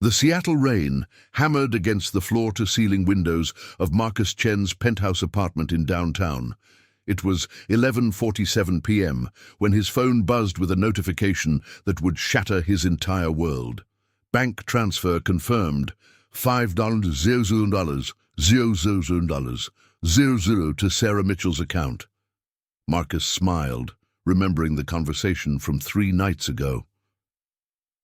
The Seattle rain hammered against the floor-to-ceiling windows of Marcus Chen's penthouse apartment in downtown. It was 11:47 p.m. when his phone buzzed with a notification that would shatter his entire world. Bank transfer confirmed. $5,000 to Sarah Mitchell's account. Marcus smiled, remembering the conversation from 3 nights ago.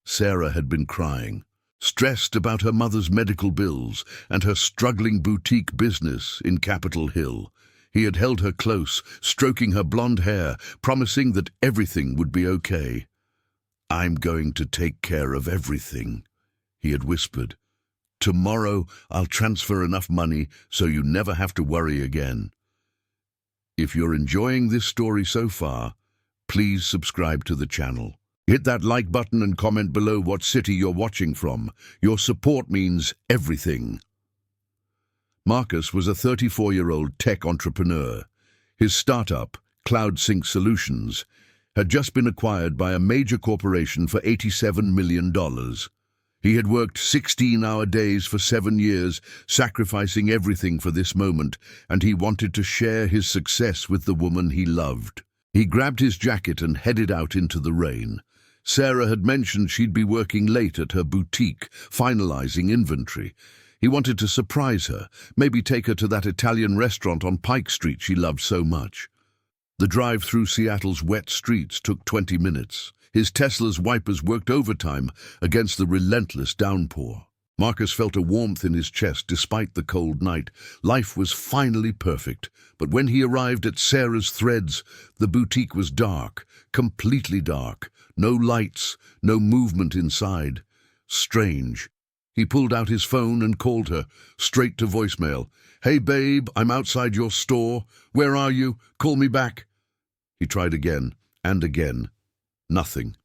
Sarah had been crying, stressed about her mother's medical bills and her struggling boutique business in Capitol Hill. He had held her close, stroking her blonde hair, promising that everything would be okay. "I'm going to take care of everything," he had whispered. "Tomorrow I'll transfer enough money so you never have to worry again." If you're enjoying this story so far, please subscribe to the channel. Hit that like button and comment below what city you're watching from. Your support means everything. Marcus was a 34-year-old tech entrepreneur. His startup, CloudSync Solutions, had just been acquired by a major corporation for $87 million. He had worked 16-hour days for 7 years, sacrificing everything for this moment, and he wanted to share his success with the woman he loved. He grabbed his jacket and headed out into the rain. Sarah had mentioned she'd be working late at her boutique, finalizing inventory. He wanted to surprise her, maybe take her to that Italian restaurant on Pike Street she loved so much. The drive through Seattle's wet streets took 20 minutes. His Tesla's wipers worked overtime against the relentless downpour. Marcus felt a warmth in his chest despite the cold night. Life was finally perfect, but when he arrived at Sarah's Threads, the boutique was dark, completely dark. No lights, no movement inside. Strange. He pulled out his phone and called her, straight to voicemail. "Hey babe, I'm outside your store. Where are you? Call me back." He tried again and again. Nothing.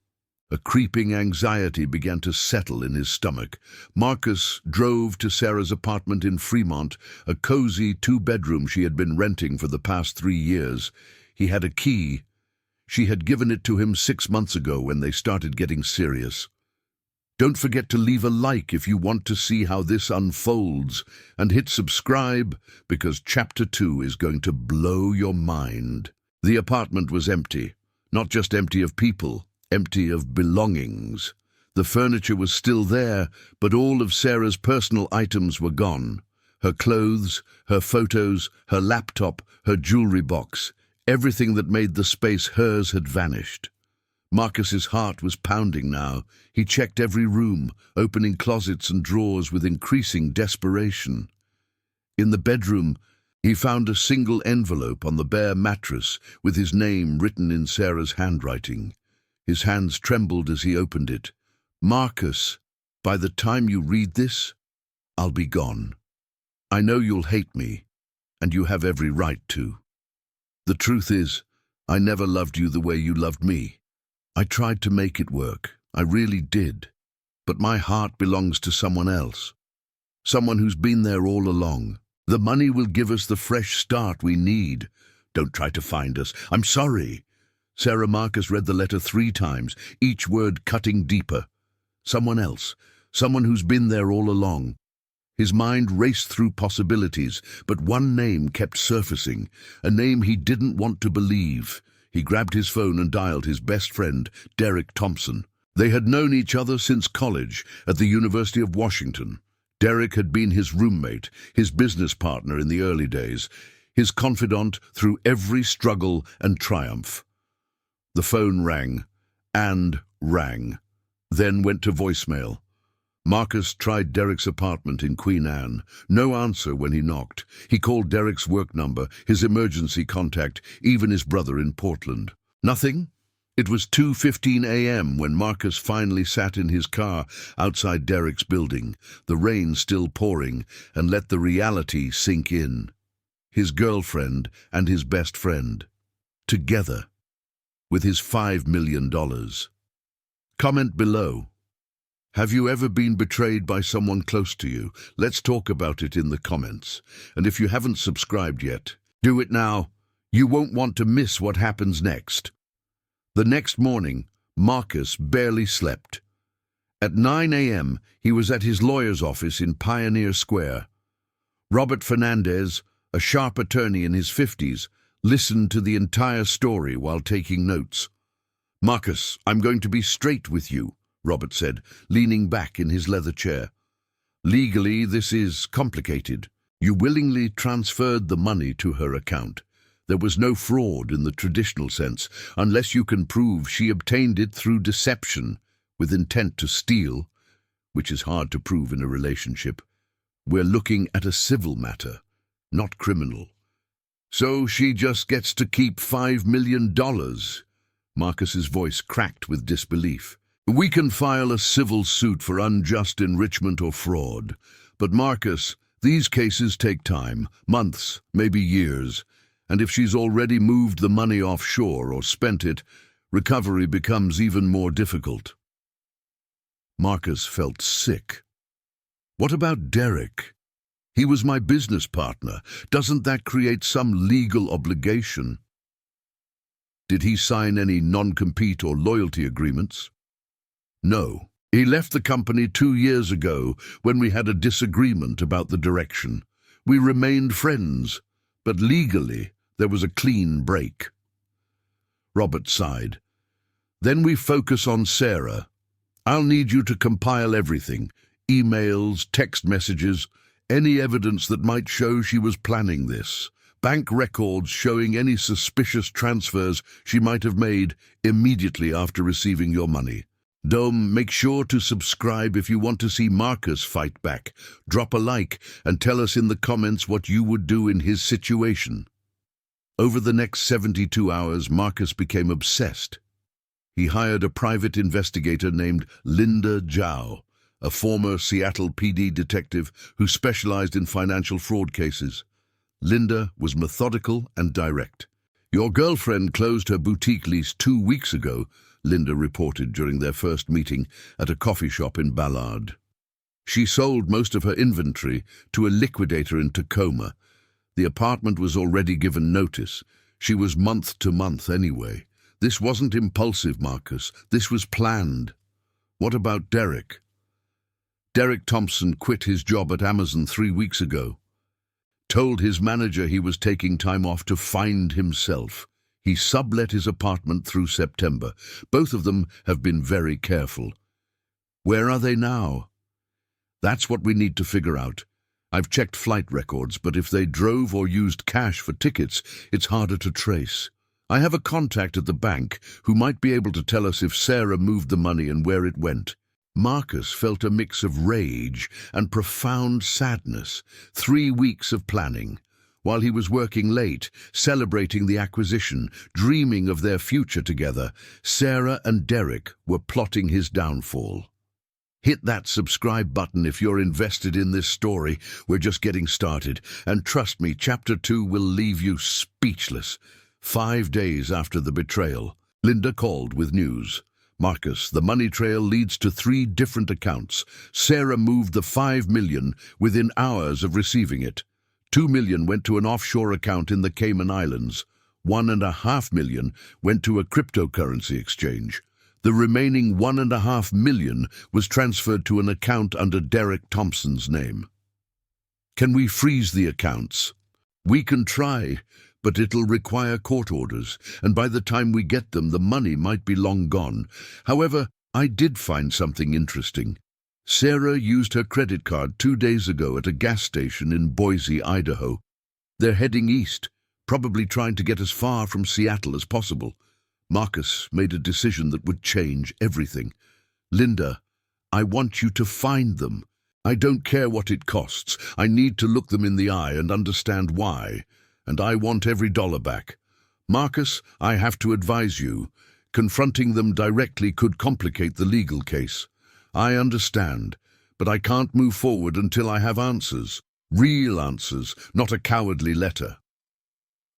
A creeping anxiety began to settle in his stomach. Marcus drove to Sarah's apartment in Fremont, a cozy 2-bedroom she had been renting for the past 3 years. He had a key. She had given it to him 6 months ago when they started getting serious. Don't forget to leave a like if you want to see how this unfolds, and hit subscribe because Chapter 2 is going to blow your mind. The apartment was empty. Not just empty of people, empty of belongings. The furniture was still there, but all of Sarah's personal items were gone. Her clothes, her photos, her laptop, her jewelry box. Everything that made the space hers had vanished. Marcus's heart was pounding now. He checked every room, opening closets and drawers with increasing desperation. In the bedroom, he found a single envelope on the bare mattress with his name written in Sarah's handwriting. His hands trembled as he opened it. "Marcus, by the time you read this, I'll be gone. I know you'll hate me, and you have every right to. The truth is, I never loved you the way you loved me. I tried to make it work. I really did. But my heart belongs to someone else. Someone who's been there all along. The money will give us the fresh start we need. Don't try to find us. I'm sorry." Sarah Marcus read the letter 3 times, each word cutting deeper. Someone else. Someone who's been there all along. His mind raced through possibilities, but one name kept surfacing, a name he didn't want to believe. He grabbed his phone and dialed his best friend, Derek Thompson. They had known each other since college at the University of Washington. Derek had been his roommate, his business partner in the early days, his confidant through every struggle and triumph. The phone rang, and rang, then went to voicemail. Marcus tried Derek's apartment in Queen Anne. No answer when he knocked. He called Derek's work number, his emergency contact, even his brother in Portland. Nothing? It was 2:15 a.m. when Marcus finally sat in his car outside Derek's building, the rain still pouring, and let the reality sink in. His girlfriend and his best friend. Together. With his $5 million. Comment below. Have you ever been betrayed by someone close to you? Let's talk about it in the comments. And if you haven't subscribed yet, do it now. You won't want to miss what happens next. The next morning, Marcus barely slept. At 9 a.m., he was at his lawyer's office in Pioneer Square. Robert Fernandez, a sharp attorney in his 50s, listened to the entire story while taking notes. "Marcus, I'm going to be straight with you," Robert said, leaning back in his leather chair. "Legally, this is complicated. You willingly transferred the money to her account. There was no fraud in the traditional sense, unless you can prove she obtained it through deception with intent to steal, which is hard to prove in a relationship. We're looking at a civil matter, not criminal. So she just gets to keep $5 million. Marcus's voice cracked with disbelief. "We can file a civil suit for unjust enrichment or fraud. But Marcus, these cases take time, months, maybe years. And if she's already moved the money offshore or spent it, recovery becomes even more difficult." Marcus felt sick. "What about Derek? He was my business partner. Doesn't that create some legal obligation? Did he sign any non-compete or loyalty agreements?" "No. He left the company 2 years ago when we had a disagreement about the direction. We remained friends, but legally there was a clean break." Robert sighed. "Then we focus on Sarah. I'll need you to compile everything, emails, text messages, any evidence that might show she was planning this. Bank records showing any suspicious transfers she might have made immediately after receiving your money. Dome, make sure to subscribe if you want to see Marcus fight back. Drop a like and tell us in the comments what you would do in his situation." Over the next 72 hours, Marcus became obsessed. He hired a private investigator named Linda Zhao, a former Seattle PD detective who specialized in financial fraud cases. Linda was methodical and direct. "Your girlfriend closed her boutique lease 2 weeks ago," Linda reported during their first meeting at a coffee shop in Ballard. "She sold most of her inventory to a liquidator in Tacoma. The apartment was already given notice. She was month to month anyway. This wasn't impulsive, Marcus. This was planned." "What about Derek?" "Derek Thompson quit his job at Amazon 3 weeks ago. Told his manager he was taking time off to find himself. He sublet his apartment through September. Both of them have been very careful." "Where are they now?" "That's what we need to figure out. I've checked flight records, but if they drove or used cash for tickets, it's harder to trace. I have a contact at the bank who might be able to tell us if Sarah moved the money and where it went." Marcus felt a mix of rage and profound sadness. 3 weeks of planning. While he was working late, celebrating the acquisition, dreaming of their future together, Sarah and Derek were plotting his downfall. Hit that subscribe button if you're invested in this story. We're just getting started. And trust me, Chapter 2 will leave you speechless. 5 days after the betrayal, Linda called with news. "Marcus, the money trail leads to 3 different accounts. Sarah moved the $5 million within hours of receiving it. $2 million went to an offshore account in the Cayman Islands. $1.5 million went to a cryptocurrency exchange. The remaining $1.5 million was transferred to an account under Derek Thompson's name." "Can we freeze the accounts?" "We can try, but it'll require court orders, and by the time we get them, the money might be long gone. However, I did find something interesting. Sarah used her credit card 2 days ago at a gas station in Boise, Idaho. They're heading east, probably trying to get as far from Seattle as possible." Marcus made a decision that would change everything. "Linda, I want you to find them. I don't care what it costs. I need to look them in the eye and understand why. And I want every dollar back. Marcus, I have to advise you. Confronting them directly could complicate the legal case. I understand, but I can't move forward until I have answers. Real answers, not a cowardly letter."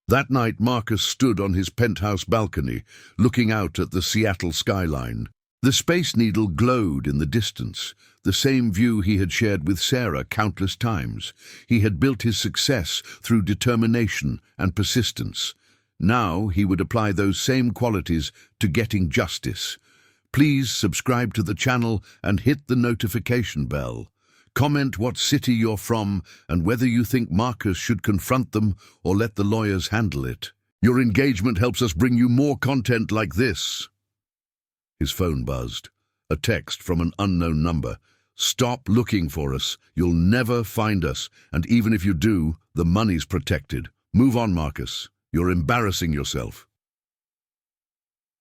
That night, Marcus stood on his penthouse balcony, looking out at the Seattle skyline. The Space Needle glowed in the distance, the same view he had shared with Sarah countless times. He had built his success through determination and persistence. Now he would apply those same qualities to getting justice. Please subscribe to the channel and hit the notification bell. Comment what city you're from and whether you think Marcus should confront them or let the lawyers handle it. Your engagement helps us bring you more content like this. His phone buzzed. A text from an unknown number. Stop looking for us. You'll never find us. And even if you do, the money's protected. Move on, Marcus. You're embarrassing yourself.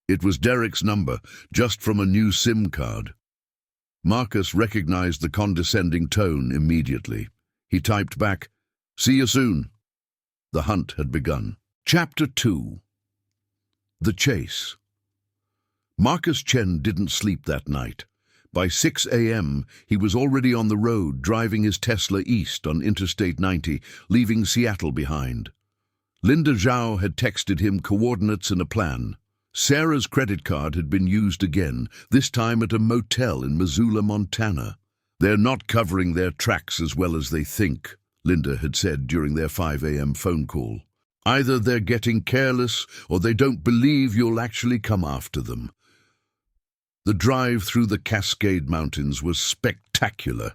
It was Derek's number, just from a new SIM card. Marcus recognized the condescending tone immediately. He typed back, "See you soon." The hunt had begun. Chapter 2. The Chase. Marcus Chen didn't sleep that night. By 6 a.m., he was already on the road, driving his Tesla east on Interstate 90, leaving Seattle behind. Linda Zhao had texted him coordinates and a plan. Sarah's credit card had been used again, this time at a motel in Missoula, Montana. "They're not covering their tracks as well as they think," Linda had said during their 5 a.m. phone call. "Either they're getting careless or they don't believe you'll actually come after them." The drive through the Cascade Mountains was spectacular.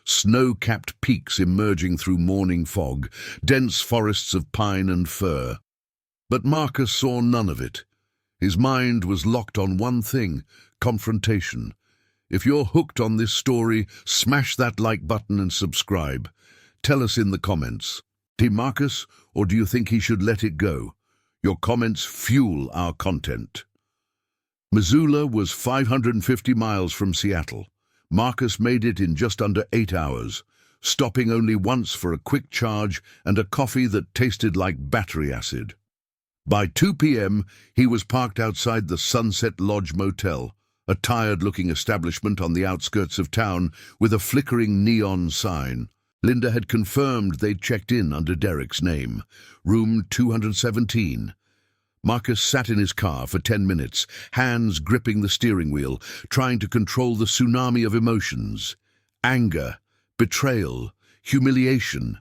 Snow-capped peaks emerging through morning fog, dense forests of pine and fir. But Marcus saw none of it. His mind was locked on one thing: confrontation. If you're hooked on this story, smash that like button and subscribe. Tell us in the comments. Team Marcus, or do you think he should let it go? Your comments fuel our content. Missoula was 550 miles from Seattle. Marcus made it in just under 8 hours, stopping only once for a quick charge and a coffee that tasted like battery acid. By 2 p.m., he was parked outside the Sunset Lodge Motel, a tired-looking establishment on the outskirts of town with a flickering neon sign. Linda had confirmed they'd checked in under Derek's name, room 217. Marcus sat in his car for 10 minutes, hands gripping the steering wheel, trying to control the tsunami of emotions. Anger, betrayal, humiliation,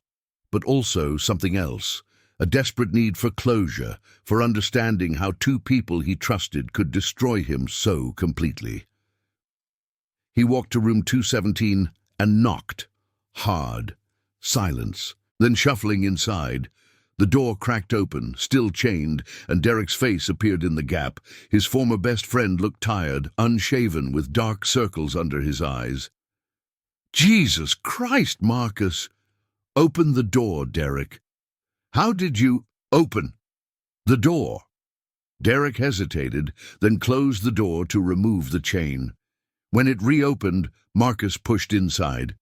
but also something else. A desperate need for closure, for understanding how two people he trusted could destroy him so completely. He walked to room 217 and knocked. Hard. Silence. Then shuffling inside. The door cracked open, still chained, and Derek's face appeared in the gap. His former best friend looked tired, unshaven, with dark circles under his eyes. "Jesus Christ, Marcus!" "Open the door, Derek." "How did you open the door?" Derek hesitated, then closed the door to remove the chain. When it reopened, Marcus pushed inside.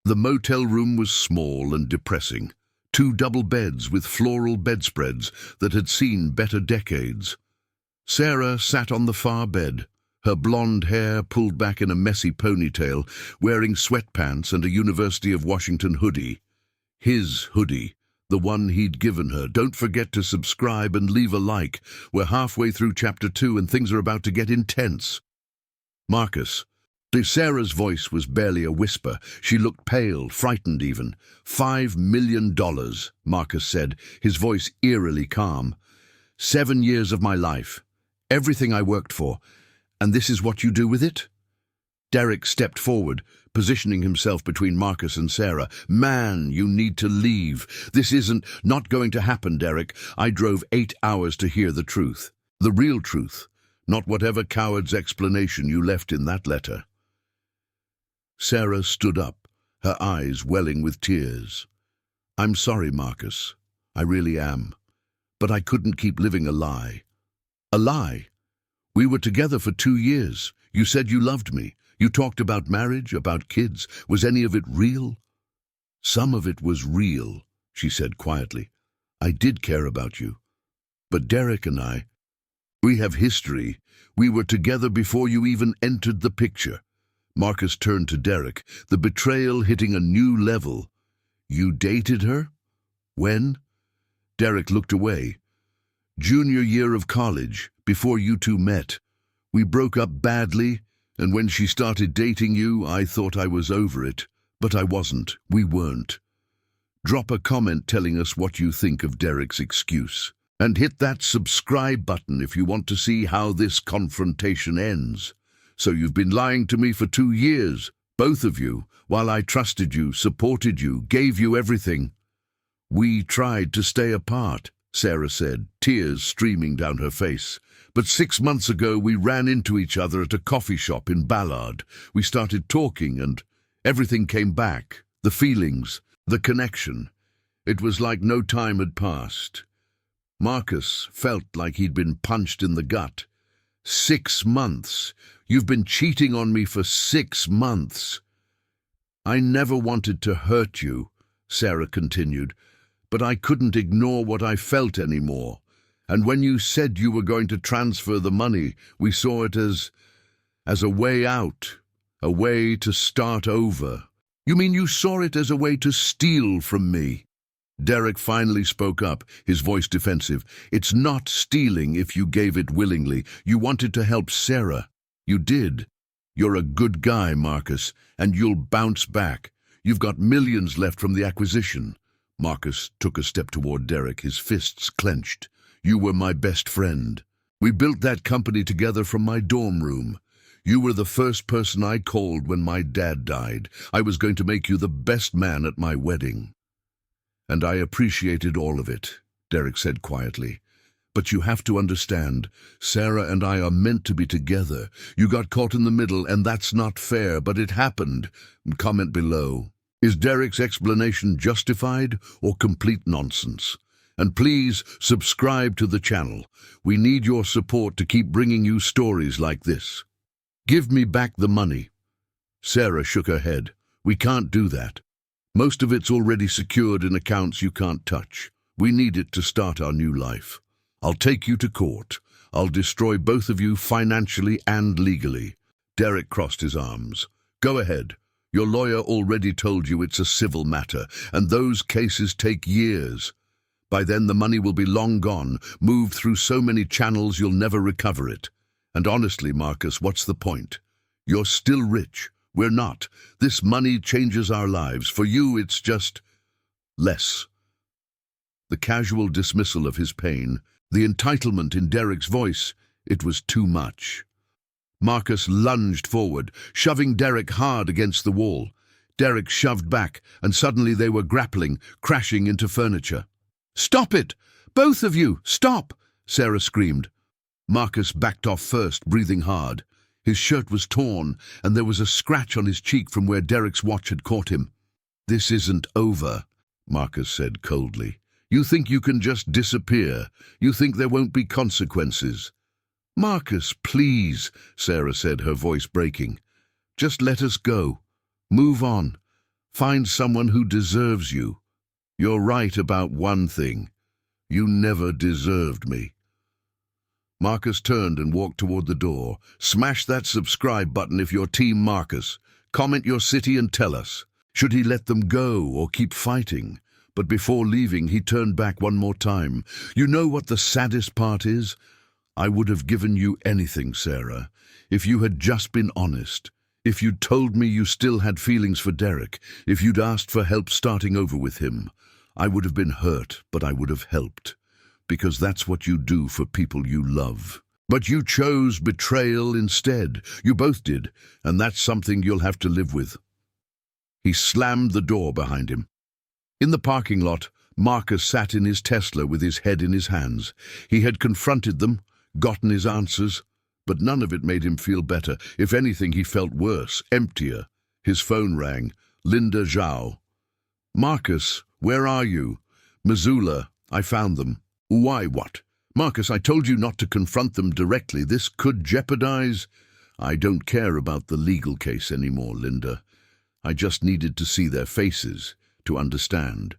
The motel room was small and depressing. 2 double beds with floral bedspreads that had seen better decades. Sarah sat on the far bed, her blonde hair pulled back in a messy ponytail, wearing sweatpants and a University of Washington hoodie. His hoodie, the one he'd given her. Don't forget to subscribe and leave a like. We're halfway through Chapter 2 and things are about to get intense. "Marcus." Sarah's voice was barely a whisper. She looked pale, frightened even. $5 million, Marcus said, his voice eerily calm. 7 years of my life. Everything I worked for. And this is what you do with it? Derek stepped forward, positioning himself between Marcus and Sarah. "Man, you need to leave. This isn't not going to happen, Derek. I drove 8 hours to hear the truth. The real truth, not whatever coward's explanation you left in that letter." Sarah stood up, her eyes welling with tears. "I'm sorry, Marcus. I really am. But I couldn't keep living a lie." "A lie? We were together for 2 years. You said you loved me. You talked about marriage, about kids. Was any of it real?" "Some of it was real," she said quietly. "I did care about you. But Derek and we have history. We were together before you even entered the picture." Marcus turned to Derek, the betrayal hitting a new level. "You dated her? When?" Derek looked away. "Junior year of college, before you two met. We broke up badly, and when she started dating you, I thought I was over it. But I wasn't. We weren't." Drop a comment telling us what you think of Derek's excuse. And hit that subscribe button if you want to see how this confrontation ends. So you've been lying to me for 2 years, both of you, while I trusted you, supported you, gave you everything. We tried to stay apart, Sarah said, tears streaming down her face. But 6 months ago we ran into each other at a coffee shop in Ballard. We started talking and everything came back. The feelings, the connection. It was like no time had passed. Marcus felt like he'd been punched in the gut. 6 months. You've been cheating on me for 6 months. I never wanted to hurt you, Sarah continued, but I couldn't ignore what I felt anymore. And when you said you were going to transfer the money, we saw it as a way out, a way to start over. You mean you saw it as a way to steal from me? Derek finally spoke up, his voice defensive. It's not stealing if you gave it willingly. You wanted to help Sarah. You did. You're a good guy, Marcus, and you'll bounce back. You've got millions left from the acquisition. Marcus took a step toward Derek, his fists clenched. You were my best friend. We built that company together from my dorm room. You were the first person I called when my dad died. I was going to make you the best man at my wedding. And I appreciated all of it, Derek said quietly. But you have to understand, Sarah and I are meant to be together. You got caught in the middle, and that's not fair, but it happened. Comment below. Is Derek's explanation justified or complete nonsense? And please subscribe to the channel. We need your support to keep bringing you stories like this. Give me back the money. Sarah shook her head. We can't do that. Most of it's already secured in accounts you can't touch. We need it to start our new life. I'll take you to court. I'll destroy both of you financially and legally. Derek crossed his arms. Go ahead. Your lawyer already told you it's a civil matter, and those cases take years. By then the money will be long gone, moved through so many channels you'll never recover it. And honestly, Marcus, what's the point? You're still rich. We're not. This money changes our lives. For you, it's just less. The casual dismissal of his pain, the entitlement in Derek's voice, it was too much. Marcus lunged forward, shoving Derek hard against the wall. Derek shoved back, and suddenly they were grappling, crashing into furniture. Stop it! Both of you, stop! Sarah screamed. Marcus backed off first, breathing hard. His shirt was torn, and there was a scratch on his cheek from where Derek's watch had caught him. This isn't over, Marcus said coldly. You think you can just disappear. You think there won't be consequences. Marcus, please, Sarah said, her voice breaking. Just let us go. Move on. Find someone who deserves you. You're right about one thing. You never deserved me. Marcus turned and walked toward the door. Smash that subscribe button if you're Team Marcus. Comment your city and tell us. Should he let them go or keep fighting? But before leaving, he turned back one more time. You know what the saddest part is? I would have given you anything, Sarah, if you had just been honest. If you'd told me you still had feelings for Derek, if you'd asked for help starting over with him, I would have been hurt, but I would have helped. Because that's what you do for people you love. But you chose betrayal instead. You both did, and that's something you'll have to live with. He slammed the door behind him. In the parking lot, Marcus sat in his Tesla with his head in his hands. He had confronted them, gotten his answers, but none of it made him feel better. If anything, he felt worse, emptier. His phone rang. Linda Zhao. Marcus, where are you? Missoula, I found them. Why, what? Marcus, I told you not to confront them directly. This could jeopardize... I don't care about the legal case anymore, Linda. I just needed to see their faces, to understand.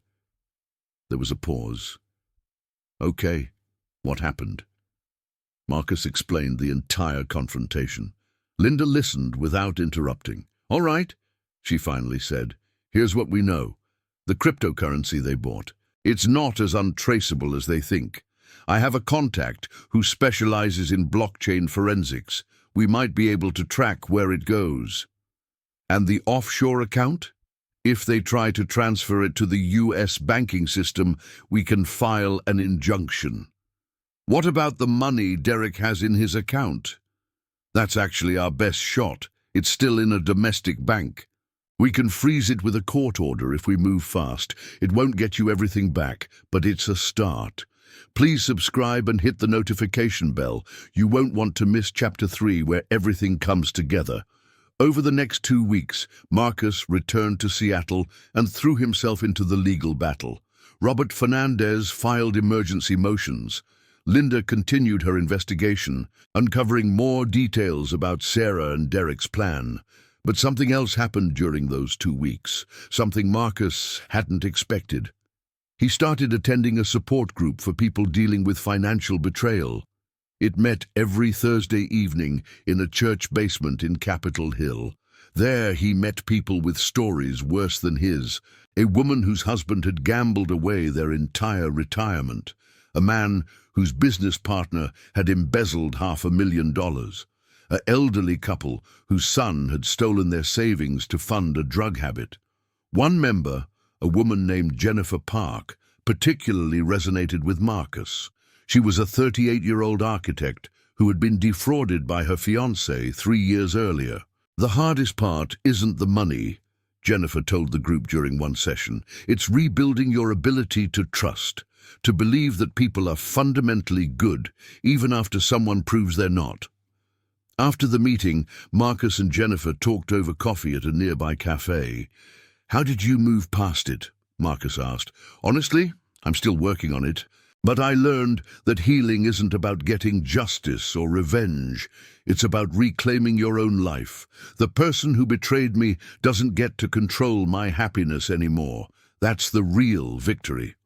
There was a pause. Okay, what happened? Marcus explained the entire confrontation. Linda listened without interrupting. All right, she finally said. Here's what we know. The cryptocurrency they bought. It's not as untraceable as they think. I have a contact who specializes in blockchain forensics. We might be able to track where it goes. And the offshore account? If they try to transfer it to the US banking system, we can file an injunction. What about the money Derek has in his account? That's actually our best shot. It's still in a domestic bank. We can freeze it with a court order if we move fast. It won't get you everything back, but it's a start. Please subscribe and hit the notification bell. You won't want to miss Chapter 3, where everything comes together. Over the next 2 weeks, Marcus returned to Seattle and threw himself into the legal battle. Robert Fernandez filed emergency motions. Linda continued her investigation, uncovering more details about Sarah and Derek's plan. But something else happened during those 2 weeks, something Marcus hadn't expected. He started attending a support group for people dealing with financial betrayal. It met every Thursday evening in a church basement in Capitol Hill. There he met people with stories worse than his. A woman whose husband had gambled away their entire retirement. A man whose business partner had embezzled $500,000. An elderly couple whose son had stolen their savings to fund a drug habit. One member, a woman named Jennifer Park, particularly resonated with Marcus. She was a 38-year-old architect who had been defrauded by her fiancé 3 years earlier. The hardest part isn't the money, Jennifer told the group during one session. It's rebuilding your ability to trust, to believe that people are fundamentally good, even after someone proves they're not. After the meeting, Marcus and Jennifer talked over coffee at a nearby cafe. "How did you move past it?" Marcus asked. "Honestly, I'm still working on it. But I learned that healing isn't about getting justice or revenge. It's about reclaiming your own life. The person who betrayed me doesn't get to control my happiness anymore. That's the real victory."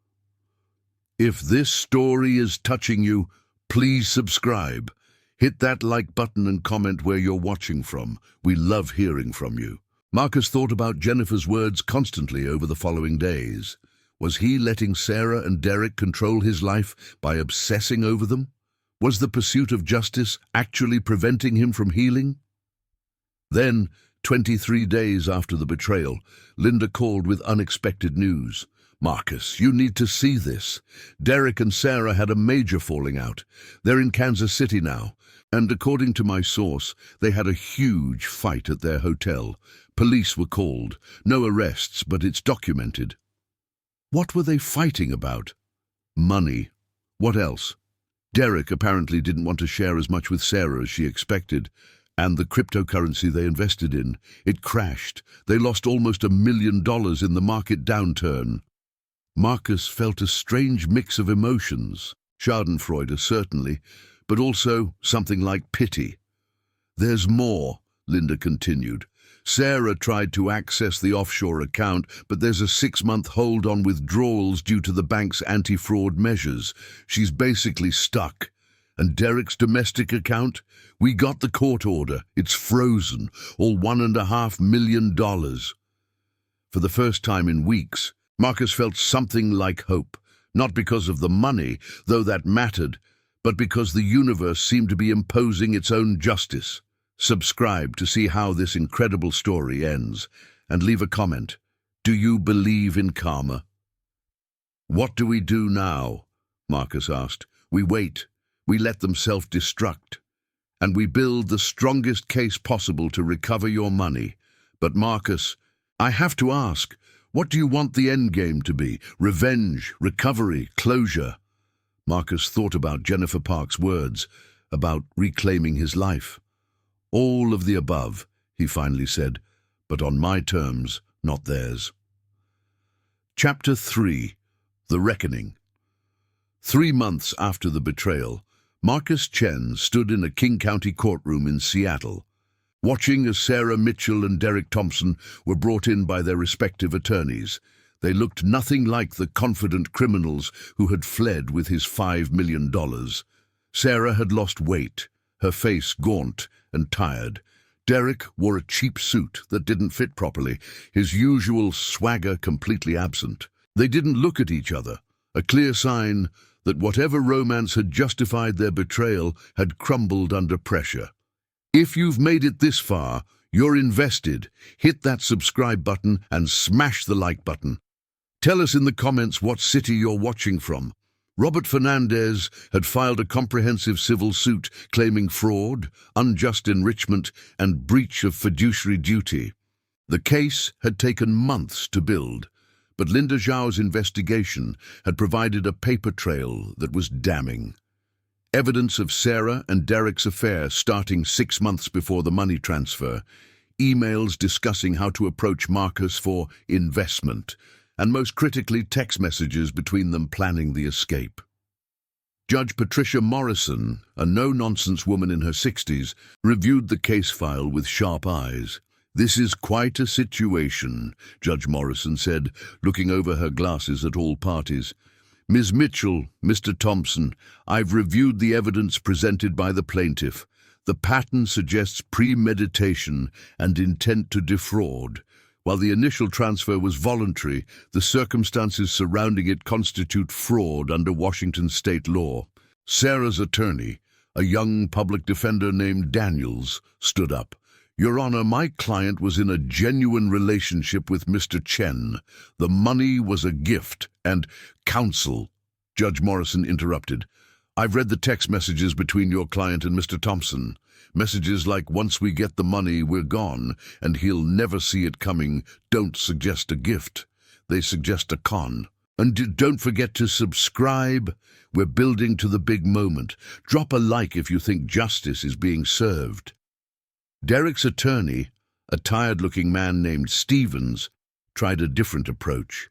If this story is touching you, please subscribe. Hit that like button and comment where you're watching from. We love hearing from you. Marcus thought about Jennifer's words constantly over the following days. Was he letting Sarah and Derek control his life by obsessing over them? Was the pursuit of justice actually preventing him from healing? Then, 23 days after the betrayal, Linda called with unexpected news. "Marcus, you need to see this. Derek and Sarah had a major falling out. They're in Kansas City now, and according to my source, they had a huge fight at their hotel. Police were called. No arrests, but it's documented." What were they fighting about? Money. What else? Derek apparently didn't want to share as much with Sarah as she expected, and the cryptocurrency they invested in. It crashed. They lost almost $1 million in the market downturn. Marcus felt a strange mix of emotions, schadenfreude certainly, but also something like pity. "There's more," Linda continued. "Sarah tried to access the offshore account, but there's a 6-month hold on withdrawals due to the bank's anti-fraud measures. She's basically stuck. And Derek's domestic account? We got the court order. It's frozen, all $1.5 million. For the first time in weeks, Marcus felt something like hope, not because of the money, though that mattered, but because the universe seemed to be imposing its own justice. Subscribe to see how this incredible story ends, and leave a comment. Do you believe in karma? "What do we do now?" Marcus asked. "We wait. We let them self-destruct. And we build the strongest case possible to recover your money. But Marcus, I have to ask, what do you want the end game to be? Revenge, recovery, closure?" Marcus thought about Jennifer Park's words, about reclaiming his life. "All of the above," he finally said, "but on my terms, not theirs." Chapter 3. The Reckoning. 3 months after the betrayal, Marcus Chen stood in a King County courtroom in Seattle, watching as Sarah Mitchell and Derek Thompson were brought in by their respective attorneys. They looked nothing like the confident criminals who had fled with his $5 million. Sarah had lost weight, her face gaunt and tired. Derek wore a cheap suit that didn't fit properly, his usual swagger completely absent. They didn't look at each other, a clear sign that whatever romance had justified their betrayal had crumbled under pressure. If you've made it this far, you're invested. Hit that subscribe button and smash the like button. Tell us in the comments what city you're watching from. Robert Fernandez had filed a comprehensive civil suit claiming fraud, unjust enrichment, and breach of fiduciary duty. The case had taken months to build, but Linda Zhao's investigation had provided a paper trail that was damning. Evidence of Sarah and Derek's affair starting 6 months before the money transfer, emails discussing how to approach Marcus for investment, and most critically, text messages between them planning the escape. Judge Patricia Morrison, a no-nonsense woman in her 60s, reviewed the case file with sharp eyes. "This is quite a situation," Judge Morrison said, looking over her glasses at all parties. "Ms. Mitchell, Mr. Thompson, I've reviewed the evidence presented by the plaintiff. The pattern suggests premeditation and intent to defraud. While the initial transfer was voluntary, the circumstances surrounding it constitute fraud under Washington state law." Sarah's attorney, a young public defender named Daniels, stood up. "Your Honor, my client was in a genuine relationship with Mr. Chen. The money was a gift, and—" "Counsel," Judge Morrison interrupted. "I've read the text messages between your client and Mr. Thompson. Messages like 'once we get the money, we're gone, and he'll never see it coming' don't suggest a gift. They suggest a con. And don't forget to subscribe. We're building to the big moment. Drop a like if you think justice is being served." Derek's attorney, a tired-looking man named Stevens, tried a different approach.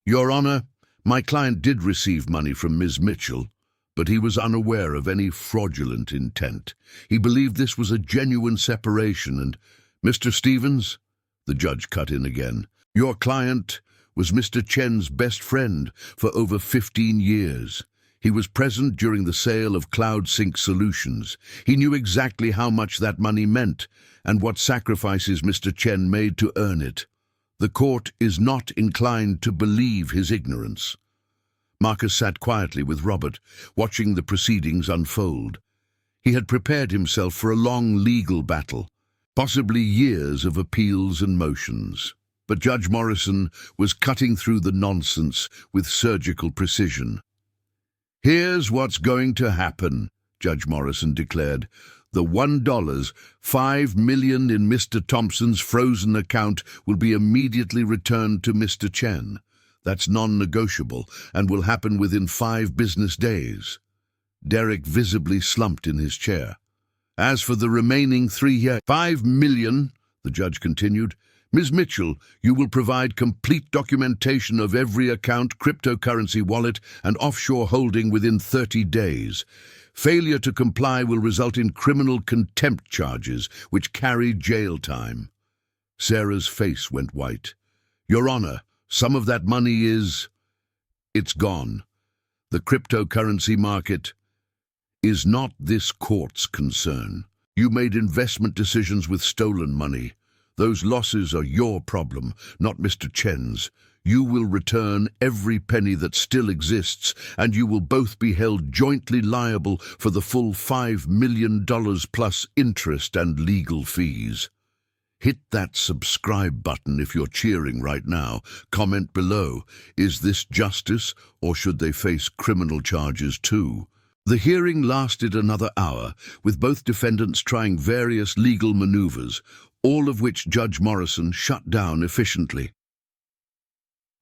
"Your Honor, my client did receive money from Ms. Mitchell, but he was unaware of any fraudulent intent. He believed this was a genuine separation and—" "Mr. Stevens," the judge cut in again, "your client was Mr. Chen's best friend for over 15 years. He was present during the sale of CloudSync Solutions. He knew exactly how much that money meant and what sacrifices Mr. Chen made to earn it. The court is not inclined to believe his ignorance." Marcus sat quietly with Robert, watching the proceedings unfold. He had prepared himself for a long legal battle, possibly years of appeals and motions. But Judge Morrison was cutting through the nonsense with surgical precision. "Here's what's going to happen," Judge Morrison declared. "The $5 million in Mr. Thompson's frozen account will be immediately returned to Mr. Chen. That's non-negotiable and will happen within 5 business days." Derek visibly slumped in his chair. "As for the remaining $5 million, the judge continued, "Ms. Mitchell, you will provide complete documentation of every account, cryptocurrency wallet, and offshore holding within 30 days. Failure to comply will result in criminal contempt charges, which carry jail time." Sarah's face went white. "Your Honor, some of that money it's gone. The cryptocurrency market is not this court's concern. You made investment decisions with stolen money. Those losses are your problem, not Mr. Chen's. You will return every penny that still exists, and you will both be held jointly liable for the full $5 million plus interest and legal fees." Hit that subscribe button if you're cheering right now. Comment below, is this justice or should they face criminal charges too? The hearing lasted another hour, with both defendants trying various legal maneuvers, all of which Judge Morrison shut down efficiently.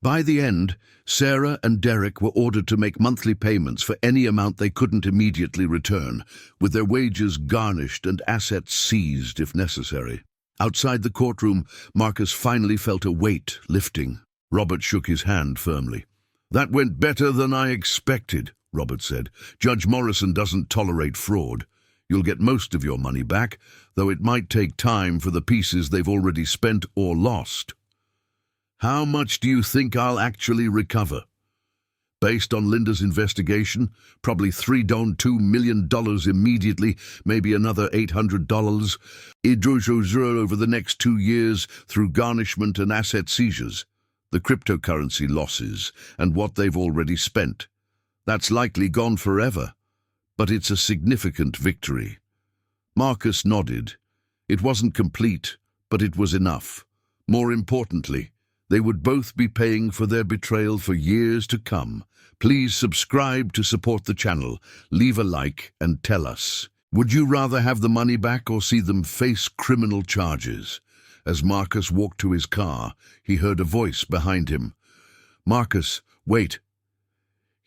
By the end, Sarah and Derek were ordered to make monthly payments for any amount they couldn't immediately return, with their wages garnished and assets seized if necessary. Outside the courtroom, Marcus finally felt a weight lifting. Robert shook his hand firmly. "That went better than I expected," Robert said. "Judge Morrison doesn't tolerate fraud. You'll get most of your money back, though it might take time for the pieces they've already spent or lost." "How much do you think I'll actually recover?" "Based on Linda's investigation, probably $3.2 million immediately, maybe another $800 over the next 2 years through garnishment and asset seizures, the cryptocurrency losses, and what they've already spent. That's likely gone forever, but it's a significant victory." Marcus nodded. It wasn't complete, but it was enough. More importantly, They would both be paying for their betrayal for years to come. Please subscribe to support the channel, leave a like and tell us. Would you rather have the money back or see them face criminal charges? As Marcus walked to his car, he heard a voice behind him. "Marcus, wait."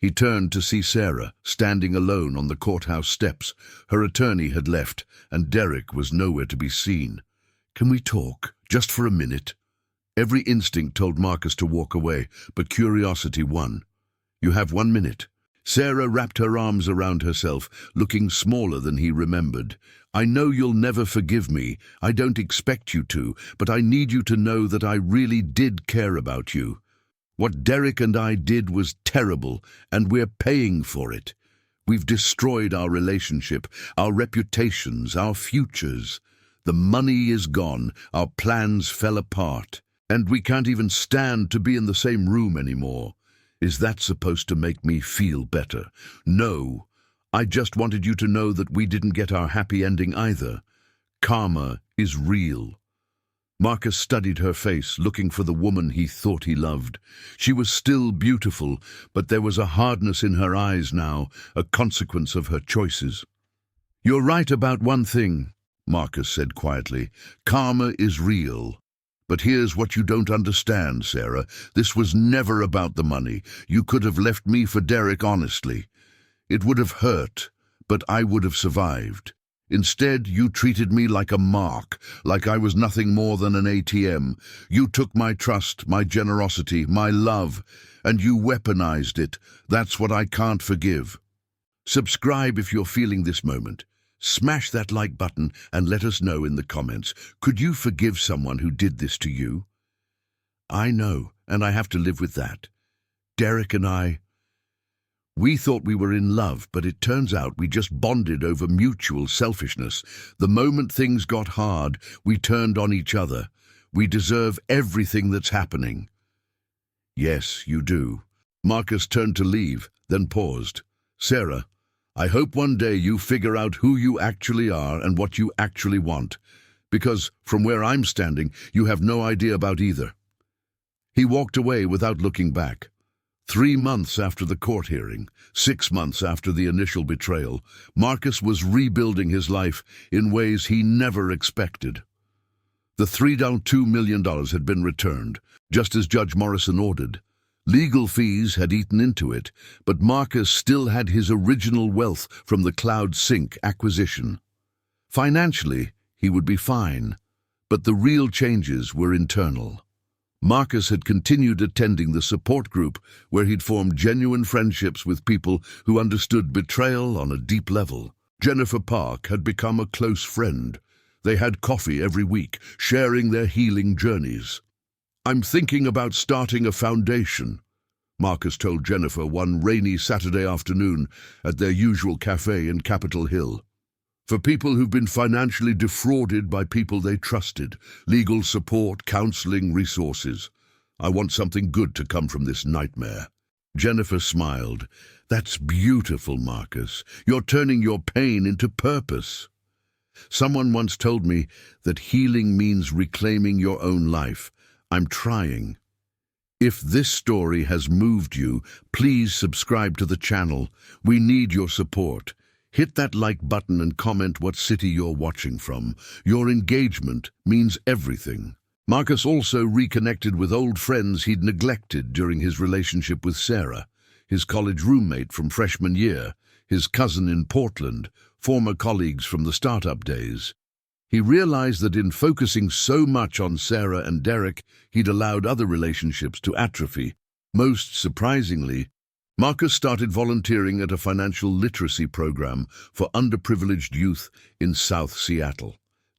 He turned to see Sarah, standing alone on the courthouse steps. Her attorney had left, and Derek was nowhere to be seen. "Can we talk, just for a minute?" Every instinct told Marcus to walk away, but curiosity won. "You have 1 minute." Sarah wrapped her arms around herself, looking smaller than he remembered. "I know you'll never forgive me. I don't expect you to, but I need you to know that I really did care about you. What Derek and I did was terrible, and we're paying for it. We've destroyed our relationship, our reputations, our futures. The money is gone, our plans fell apart, and we can't even stand to be in the same room anymore. Is that supposed to make me feel better? No. I just wanted you to know that we didn't get our happy ending either. Karma is real." Marcus studied her face, looking for the woman he thought he loved. She was still beautiful, but there was a hardness in her eyes now, a consequence of her choices. "You're right about one thing," Marcus said quietly. "Karma is real. But here's what you don't understand, Sarah. This was never about the money. You could have left me for Derek honestly. It would have hurt, but I would have survived. Instead, you treated me like a mark, like I was nothing more than an ATM. You took my trust, my generosity, my love, and you weaponized it. That's what I can't forgive." Subscribe if you're feeling this moment. Smash that like button and let us know in the comments. Could you forgive someone who did this to you? I know, and I have to live with that. Derek and we thought we were in love, but it turns out we just bonded over mutual selfishness. The moment things got hard, we turned on each other. We deserve everything that's happening. Yes, you do. Marcus turned to leave, then paused. Sarah, I hope one day you figure out who you actually are and what you actually want, because from where I'm standing, you have no idea about either. He walked away without looking back. 3 months after the court hearing, 6 months after the initial betrayal, Marcus was rebuilding his life in ways he never expected. The $3.2 million had been returned, just as Judge Morrison ordered. Legal fees had eaten into it, but Marcus still had his original wealth from the CloudSync acquisition. Financially, he would be fine, but the real changes were internal. Marcus had continued attending the support group where he'd formed genuine friendships with people who understood betrayal on a deep level. Jennifer Park had become a close friend. They had coffee every week, sharing their healing journeys. I'm thinking about starting a foundation, Marcus told Jennifer one rainy Saturday afternoon at their usual cafe in Capitol Hill. For people who've been financially defrauded by people they trusted, legal support, counseling, resources. I want something good to come from this nightmare. Jennifer smiled. That's beautiful, Marcus. You're turning your pain into purpose. Someone once told me that healing means reclaiming your own life. I'm trying. If this story has moved you, please subscribe to the channel. We need your support. Hit that like button and comment what city you're watching from. Your engagement means everything. Marcus also reconnected with old friends he'd neglected during his relationship with Sarah, his college roommate from freshman year, his cousin in Portland, former colleagues from the startup days. He realized that in focusing so much on Sarah and Derek, he'd allowed other relationships to atrophy. Most surprisingly, Marcus started volunteering at a financial literacy program for underprivileged youth in South Seattle.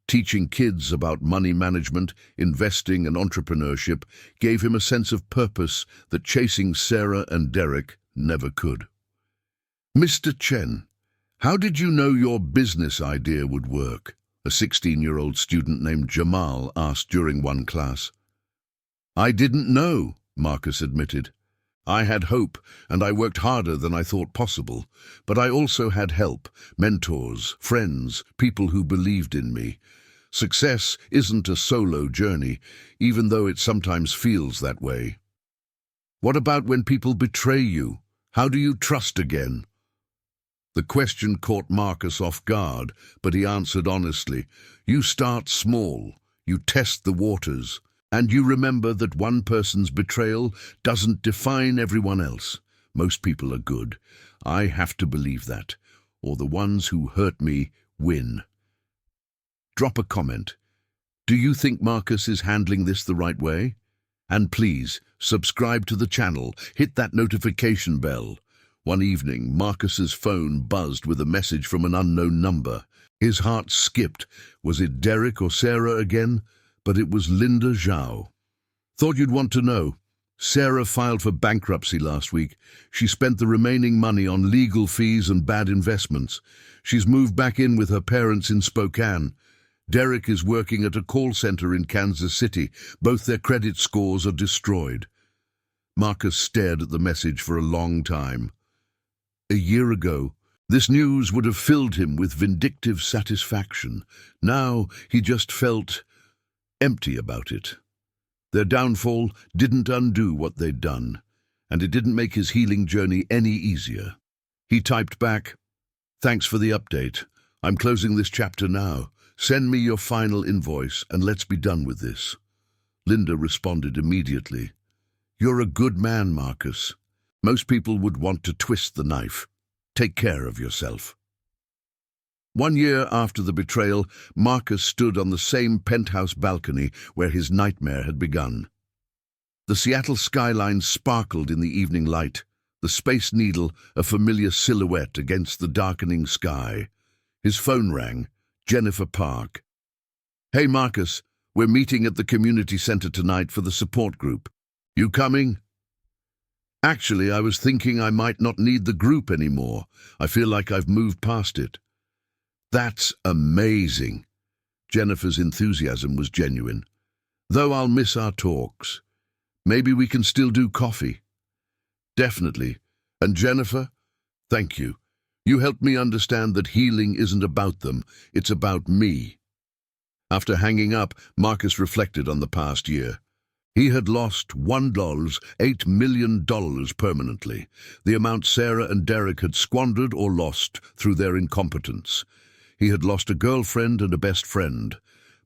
Teaching kids about money management, investing, and entrepreneurship gave him a sense of purpose that chasing Sarah and Derek never could. Mr. Chen, how did you know your business idea would work? A 16-year-old student named Jamal asked during one class. I didn't know, Marcus admitted. I had hope, and I worked harder than I thought possible, but I also had help, mentors, friends, people who believed in me. Success isn't a solo journey, even though it sometimes feels that way. What about when people betray you? How do you trust again? The question caught Marcus off guard, but he answered honestly. You start small, you test the waters, and you remember that one person's betrayal doesn't define everyone else. Most people are good. I have to believe that, or the ones who hurt me win. Drop a comment. Do you think Marcus is handling this the right way? And please, subscribe to the channel, hit that notification bell. One evening, Marcus's phone buzzed with a message from an unknown number. His heart skipped. Was it Derek or Sarah again? But it was Linda Zhao. Thought you'd want to know. Sarah filed for bankruptcy last week. She spent the remaining money on legal fees and bad investments. She's moved back in with her parents in Spokane. Derek is working at a call center in Kansas City. Both their credit scores are destroyed. Marcus stared at the message for a long time. A year ago, this news would have filled him with vindictive satisfaction. Now he just felt empty about it. Their downfall didn't undo what they'd done, and it didn't make his healing journey any easier. He typed back, "Thanks for the update. I'm closing this chapter now. Send me your final invoice and let's be done with this." Linda responded immediately. "You're a good man, Marcus. Most people would want to twist the knife. Take care of yourself." 1 year after the betrayal, Marcus stood on the same penthouse balcony where his nightmare had begun. The Seattle skyline sparkled in the evening light, the Space Needle a familiar silhouette against the darkening sky. His phone rang. Jennifer Park. "Hey Marcus, we're meeting at the community center tonight for the support group. You coming?" "Actually, I was thinking I might not need the group anymore. I feel like I've moved past it." "That's amazing." Jennifer's enthusiasm was genuine. "Though I'll miss our talks. Maybe we can still do coffee." "Definitely. And Jennifer, thank you. You helped me understand that healing isn't about them, it's about me." After hanging up, Marcus reflected on the past year. He had lost $1.8 million permanently, the amount Sarah and Derek had squandered or lost through their incompetence. He had lost a girlfriend and a best friend,